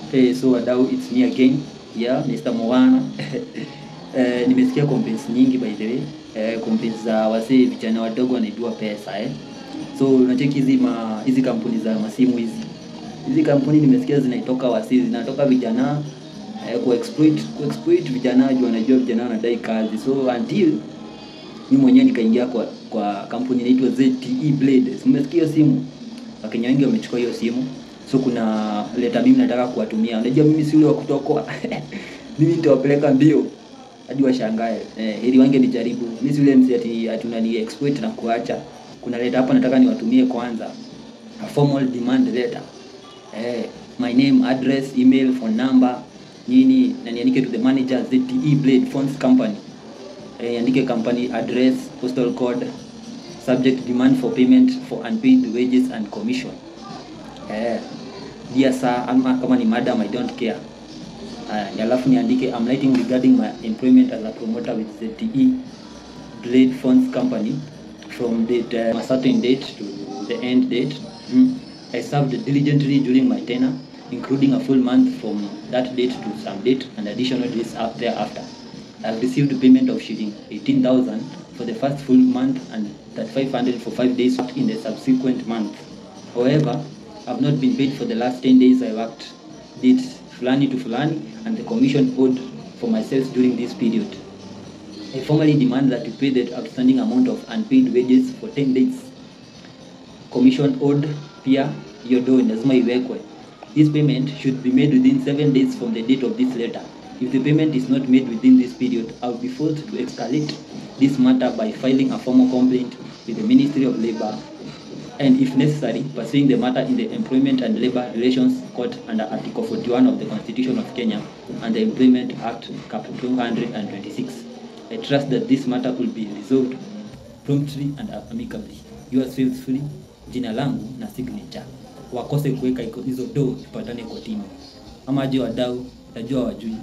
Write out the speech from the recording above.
Hey, so wadau, it's me again. Yeah, Mr. Moana. Nimesikia complaints nyingi by the way. Complaints za wasee vijana wadogo wanaibua pesa So unacheki hizi kampuni za masimu hizi. Hizi kampuni nimesikia zinatoka wasee, zinatoka vijana ku exploit vijana juu wanajua vijana wanadai kazi. So until mimi mwenyewe nikaingia kwa kampuni inaitwa ZTE Blade. Umesikia simu? Wakenya wengi wamechukua hiyo simu. So kuna leta mimi nataka kuwatumia. Unajua mimi si yule wa kutokoa. Mimi nitawapeleka mbio hadi washangae. Heri wange nijaribu. Mimi si yule msi ati unani exploit na kuacha. Kuna leta hapa nataka niwatumie kwanza. A formal demand letter. My name, address, email, phone number. Nini na niandike to the manager ZTE Blade Phones Company. Niandike company address, postal code, subject demand for payment for unpaid wages and commission. Dear sir, kama ni madam, I don't care. Alafu niandike I'm writing regarding my employment as a promoter with ZTE Blade Phones Company from a certain date to the end date. I served diligently during my tenure, including a full month from that date to some date and additional days thereafter. I have received payment of shilling 18,000 for the first full month and that 500 for 5 days in the subsequent month. However, I have not been paid for the last 10 days I worked, date fulani to fulani, and the commission owed for myself during this period. I formally demand that you pay the outstanding amount of unpaid wages for 10 days. Commission owed pia hiyo do lazima iwekwe. This payment should be made within 7 days from the date of this letter. If the payment is not made within this period, I will be forced to escalate this matter by filing a formal complaint with the Ministry of Labour and, if necessary, pursuing the matter in the Employment and Labour Relations Court under Article 41 of the Constitution of Kenya and the Employment Act Cap 226. I trust that this matter will be resolved promptly and amicably. Yours faithfully, jina langu na signature. Wakose kuweka hizo do ipatane kwa timu. Ama aje wadau, najua wajui.